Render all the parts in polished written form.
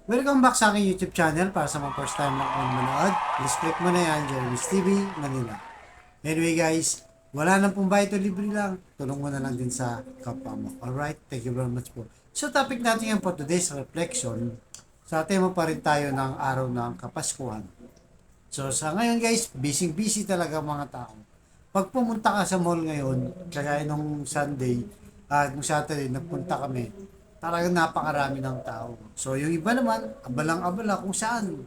Welcome back sa aking YouTube channel para sa mga first time na kung manood. Please click mo na yan, Jeremy's TV, Manila. Anyway guys, wala nang pong bayad o libre lang. Tulong mo na lang din sa kapwa mo. Alright, thank you very much po. So topic natin yan for today's reflection. Sa tema pa rin tayo ng araw ng Kapaskuhan. So sa ngayon guys, busy talaga mga tao. Pag pumunta ka sa mall ngayon, kagaya nung Sunday, nung Saturday, nagpunta kami, talagang napakarami ng tao. So yung iba naman, abalang-abala kung saan,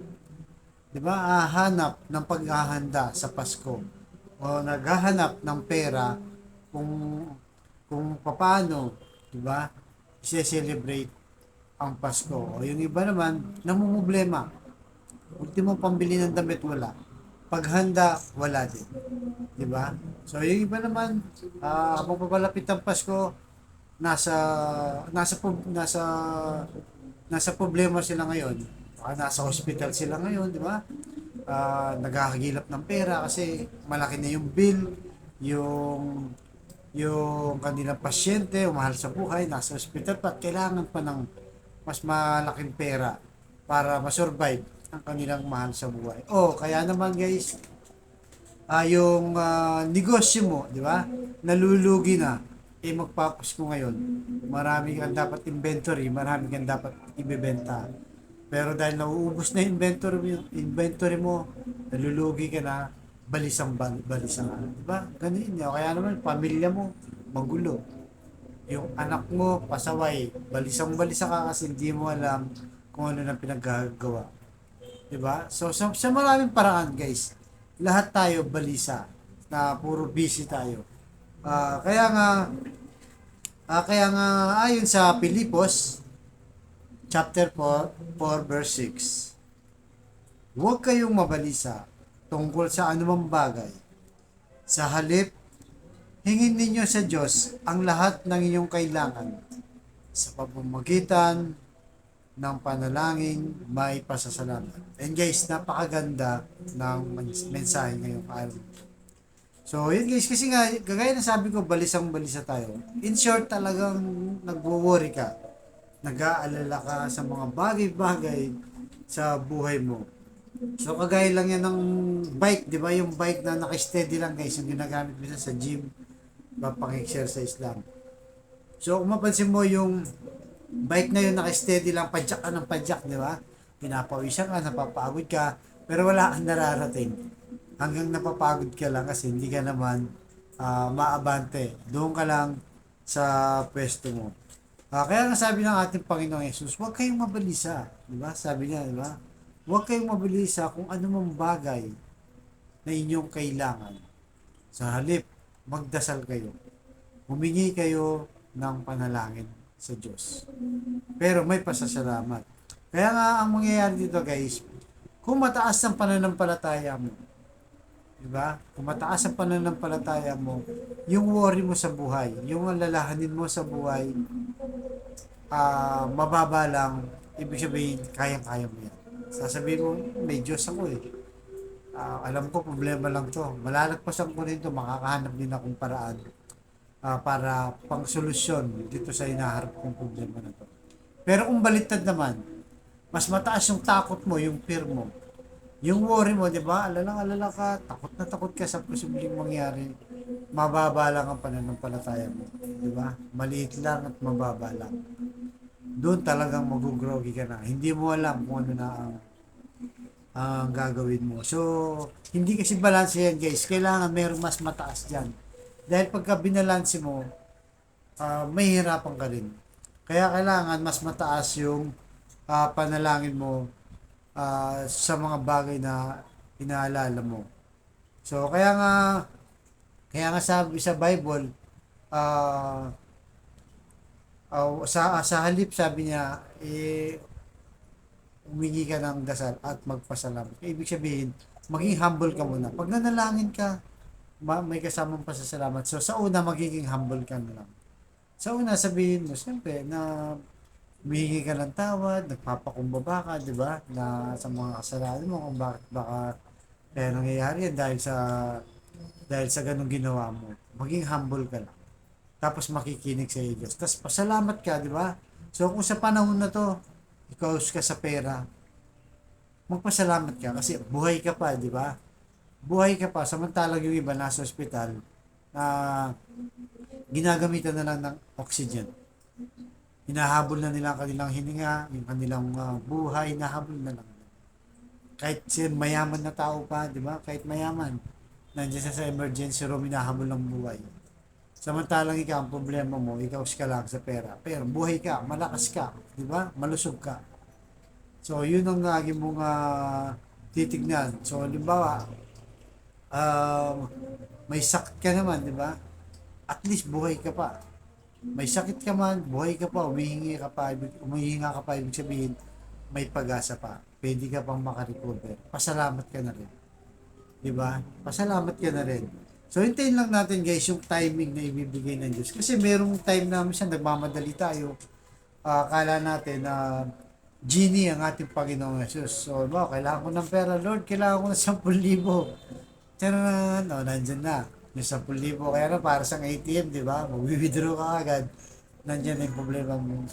'di ba? Hanap ng paghahanda sa Pasko o naghahanap ng pera kung paano, 'di ba? I-celebrate ang Pasko. O yung iba naman, namumblema. Ultimo pambili ng damit wala. Paghanda wala din, 'di ba? So yung iba naman, habang papalapit ang Pasko, nasa nasa nasa problema sila ngayon. Baka nasa hospital sila ngayon, di ba? Nagkakagilap ng pera kasi malaki na yung bill, yung kanilang pasyente, umahal sa buhay, nasa hospital pa at kailangan pa ng mas malaking pera para ma-survive ang kanilang mahal sa buhay. Oh, kaya naman guys, yung negosyo mo, di ba? Nalulugi na. Eh magpapasko ngayon. Marami kang dapat inventory, marami kang dapat ibebenta. Pero dahil nauubos na inventory mo, nalulugi ka na, balisang di ba? Ganun yun. Kaya naman, pamilya mo, magulo. Yung anak mo, pasaway, balisang-balisa ka kasi hindi mo alam kung ano na pinaggagawa. 'Di ba? So sa maraming paraan, guys. Lahat tayo balisa na puro busy tayo. Ah, kaya nga kaya nga ayon sa Pilipos chapter 4 verse 6. Huwag kayong mabalisa tungkol sa anumang bagay. Sa halip, hingin ninyo sa Diyos ang lahat ng inyong kailangan sa pamamagitan ng panalangin, may pasasalamat. And guys, napakaganda ng mensahe ngayong araw. So, yun guys, kasi nga, kagaya na sabi ko, balisang-balisa tayo. In short, talagang nagwo-worry ka. Nag-aalala ka sa mga bagay-bagay sa buhay mo. So, kagaya lang yan ng bike, di ba? Yung bike na naka-steady lang guys, yung ginagamit mo sa gym, pang-exercise lang. So, kung mapansin mo yung bike na yun, naka-steady lang, padyak ka ng padyak, di ba? Pinapawisan ka, napapagod ka, pero wala kang nararating. Hanggang napapagod ka lang kasi hindi ka naman maabante. Doon ka lang sa pwesto mo. Kaya nga sabi ng ating Panginoong Yesus, huwag kayong mabalisa. Di ba? Sabi niya, di ba? Huwag kayong mabalisa kung ano mang bagay na inyong kailangan. Sa halip, magdasal kayo. Humingi kayo ng panalangin sa Diyos. Pero may pasasalamat. Kaya nga ang mangyayari dito guys, kung mataas ang pananampalataya mo, di ba? Kung mataas ang pananampalataya mo, yung worry mo sa buhay, yung alalahanin mo sa buhay, mababa lang, ibig sabihin, kayang-kaya mo yan. Sasabihin mo, may Diyos ako eh. Alam ko, problema lang to. Malalagpasan ko rin to, makakahanap din akong paraan para pang solusyon dito sa hinaharap kong problema na to. Pero kung baliktad naman, mas mataas yung takot mo, yung fear mo. Yung worry mo, di ba? Alala ka, takot na takot ka sa posibleng mangyari. Mababa lang ang pananampalataya mo. Di ba? Maliit lang at mababa lang. Doon talagang magugrogi ka na. Hindi mo alam kung ano na ang gagawin mo. So, hindi kasi balance yan guys. Kailangan meron mas mataas dyan. Dahil pagka binalanse mo, may hirapan ka rin. Kaya kailangan mas mataas yung panalangin mo sa mga bagay na inaalala mo. So, kaya nga sabi sa Bible, uh, sa halip sabi niya, humingi ka ng dasal at magpasalamat. Ibig sabihin, maging humble ka muna. Pag nanalangin ka, may kasamang pasasalamat. So, sa una, magiging humble ka na lang. Sa una, sabihin mo, siyempre, na humihingi ka ng tawad, nagpapakumbaba ka, di ba? Na sa mga kasalanan mo, kung bakit baka kaya nangyayari yan dahil sa ganung ginawa mo. Maging humble ka lang. Tapos makikinig sa Diyos. Tapos pasalamat ka, di ba? So kung sa panahon na to, ikaus ka sa pera, magpasalamat ka kasi buhay ka pa, di ba? Buhay ka pa, samantalang yung iba nasa ospital na ginagamitan na lang ng oxygen. Hinahabol na nila ang kanilang hininga, yung kanilang buhay, hinahabol na lang. Kahit siya mayaman na tao pa, di ba? Kahit mayaman, nandiyan siya sa emergency room, hinahabol ng buhay. Samantalang ikaw, ang problema mo, ikaw ka lang sa pera. Pero buhay ka, malakas ka, di ba? Malusog ka. So, yun ang lagi mong titignan. So, halimbawa, may sakit ka naman, di ba? At least buhay ka pa. May sakit ka man, buhay ka pa, umihinga ka pa, ibig sabihin, may pag-asa pa. Pwede ka pang makarecover. Pasalamat ka na rin. Di ba? Pasalamat ka na rin. So, hintayin lang natin guys yung timing na ibibigay ng Diyos. Kasi merong time na minsan nagmamadali tayo. Akala natin na genie ang ating Panginoong Jesus. So, kailangan ko ng pera, Lord, kailangan ko ng 10,000. Tara na, nandyan na. Yung 10,000, kaya na para sa ATM, di ba? Mag-withdraw ka agad. Nandyan na yung problema mo.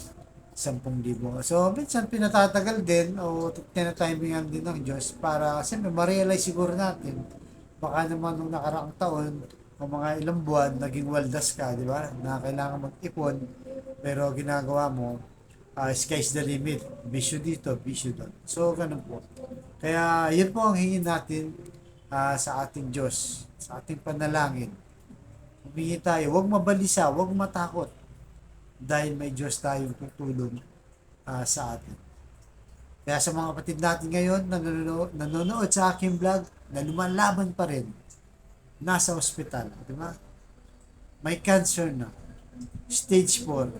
10,000. So, minsan pinatatagal din o tinatimingan din ng Diyos para siyempre ma-realize siguro natin. Baka naman nung nakaraang taon o mga ilang buwan, naging waldas ka, di ba? Na kailangan mag-ipon, pero ginagawa mo, sky's the limit. Bisyo dito, bisyo doon. So, ganun po. Kaya, yun po ang hingin natin sa ating Diyos, sa ating panalangin. Humingi tayo, huwag mabalisa, huwag matakot. Dahil may Diyos tayong tutulong sa atin. Kaya sa mga kapatid natin ngayon na nanonood sa aking vlog, na lumalaban pa rin, nasa ospital, di ba? May cancer na, stage 4,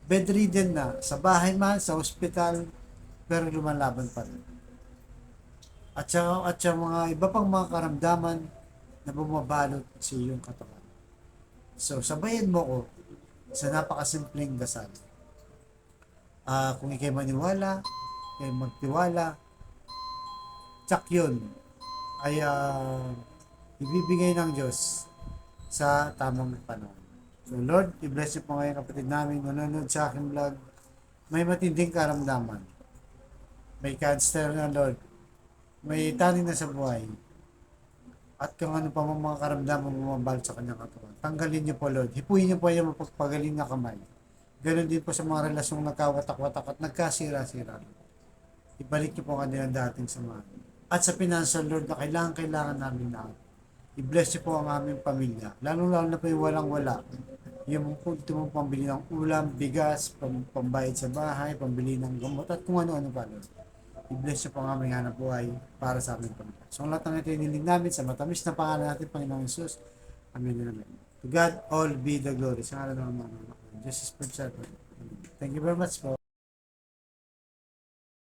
bedridden na, sa bahay man, sa ospital, pero lumalaban pa rin. At sa mga iba pang mga karamdaman na bumabalot sa iyong katawan. So, sabayan mo ko sa napakasimpleng dasal. Kung ikay maniwala, ikay magtiwala, tsak yun ay ibibigay ng Diyos sa tamang panahon. So Lord, i-bless niyo po ngayon kapatid namin nanonood sa aking vlog. May matinding karamdaman. May cancer na Lord. May taning na sa buhay. At kung ano pa mga karamdaman bumabalot sa kanyang katawan. Tanggalin niyo po Lord. Hipuin niyo po yung mapagpagaling na kamay. Ganon din po sa mga relasyong nagkawatak-watak at nagkasira-sira. Ibalik niyo po kanilang dating samahan. At sa financial Lord na kailangan namin na i-bless niyo po ang aming pamilya. Lalo na po yung walang-wala. Yung punto mong pambili ng ulam, bigas, pambayad sa bahay, pambili ng gamot, at kung ano-ano pa Lord. I-bless niyo po ang aming hanap buhay para sa aming pamilya. So ang lahat ng ito inilig namin sa matamis na pangalan natin, Panginoong Jesus. Amen and amen. To God all be the glory. Sa ngalan ng mga Jesus is perfect. Thank you very much po.